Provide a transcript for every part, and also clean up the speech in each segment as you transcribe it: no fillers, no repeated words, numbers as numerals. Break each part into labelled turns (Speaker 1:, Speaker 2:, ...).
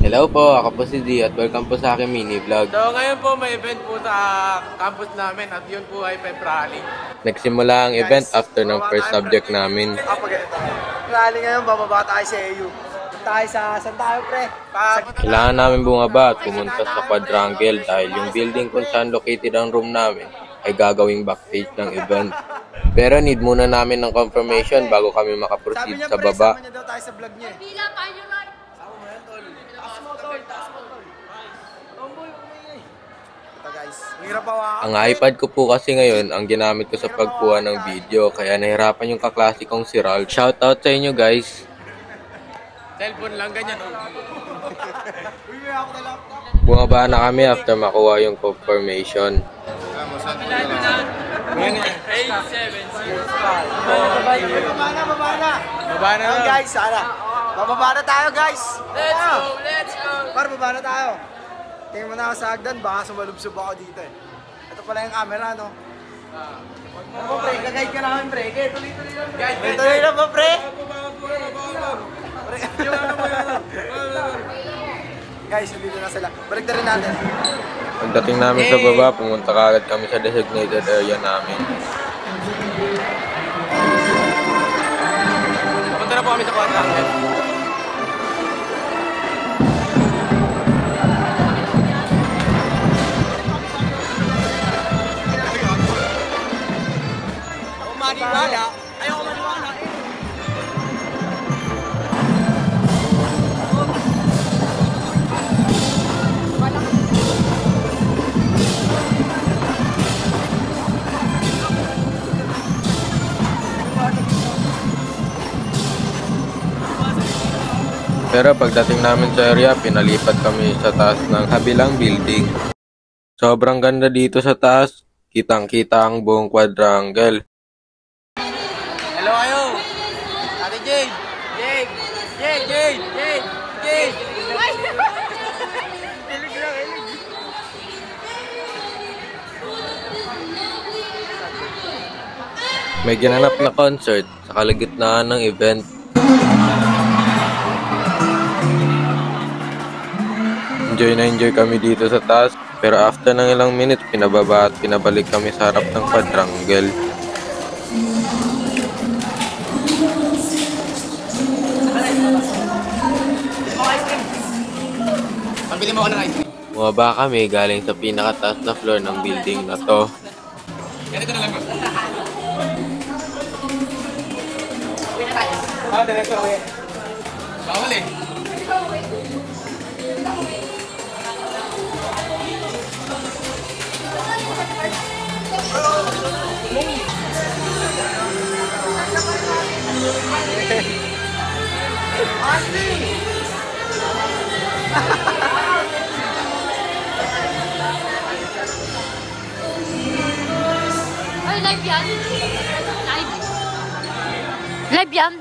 Speaker 1: Hello po, ako po si D at welcome po sa aking mini vlog.
Speaker 2: So ngayon po may event po sa campus namin at yun po ay pep rally.
Speaker 1: Nagsimula ang event after ng first subject namin.
Speaker 3: Rally ngayon, bababa tayo sa AU. Tayo sa San tayo, pre?
Speaker 1: Kailangan namin bumaba at pumunta sa quadrangle dahil yung building kung saan located ang room namin ay gagawing backstage ng event. Pero need muna namin ng confirmation bago kami makaproceed sa baba.
Speaker 3: Sabi niya daw tayo sa vlog niya eh.
Speaker 1: Ang iPad ko po kasi ngayon ang ginamit ko sa pagkuha ng video kaya nahirapan yung kaklase kong si Ralph. Shoutout sa inyo guys!
Speaker 2: Cellphone lang ganyan.
Speaker 1: Bumaba na kami after makuha yung confirmation.
Speaker 2: 8, 7, 6, 5,
Speaker 3: Baba na guys, sana. Bababa na tayo guys.
Speaker 2: Let's go!
Speaker 3: Par, baba na tayo. Tingnan mo na ako sa hagdan, baka sumalubsob ako dito eh. Ito pala yung camera, no? Ano ba, pre? Kagayad ka namin, pre. Tuloy-tuloy lang. Tuloy lang ba, pre? Guys, dito na sila. Balik na rin natin.
Speaker 1: Pagdating namin sa baba, pumunta kaagad kami sa designated area namin.
Speaker 2: Punta na po kami sa quadrangle. Maniwala. Ayaw ko maniwala eh.
Speaker 1: Pero pagdating namin sa area, pinalipat kami sa taas ng kabilang building. Sobrang ganda dito sa taas. Kitang-kita ang buong quadrangle.
Speaker 2: Hello kayo! Ate Jade! Jade! Jade! Jade! Jade! Jade! Hilig lang, hilig.
Speaker 1: May ginanap na concert sa kalagitnaan ng event. Enjoy kami dito sa taas, pero after ng ilang minutes, pinababa at pinabalik kami sa harap ng quadrangle.
Speaker 2: Pabili mo ako ng ice cream.
Speaker 1: Bumaba kami galing sa pinakataas na floor ng building na to.
Speaker 2: Ganito na lang ba? Diretso uwi. Bawal eh.
Speaker 4: Ay, live yan? Live? Live yan?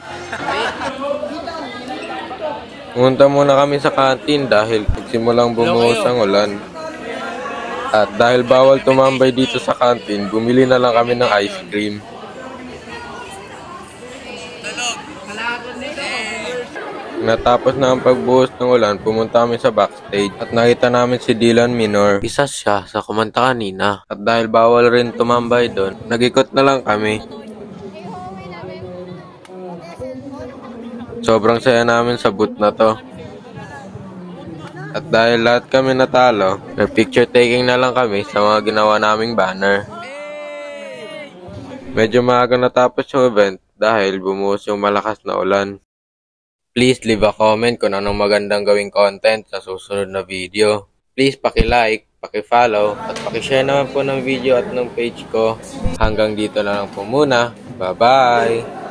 Speaker 1: Pumunta muna kami sa kantin dahil nagsimulang bumuhos ang ulan. At dahil bawal tumambay dito sa kantin, bumili na lang kami ng ice cream. Natapos na ang pagbuhos ng ulan, pumunta kami sa backstage at nakita namin si Dylan Minor. Isa siya sa kumanta kanina. At dahil bawal rin tumambay doon, nag-ikot na lang kami. Sobrang saya namin sa booth na to. At dahil lahat kami natalo, picture taking na lang kami sa mga ginawa naming banner. Medyo maaga natapos yung event dahil bumuhos yung malakas na ulan. Please leave a comment kung anong magandang gawing content sa susunod na video. Please paki-like, paki-follow, at paki-share naman po ng video at ng page ko. Hanggang dito na lang po muna. Bye-bye!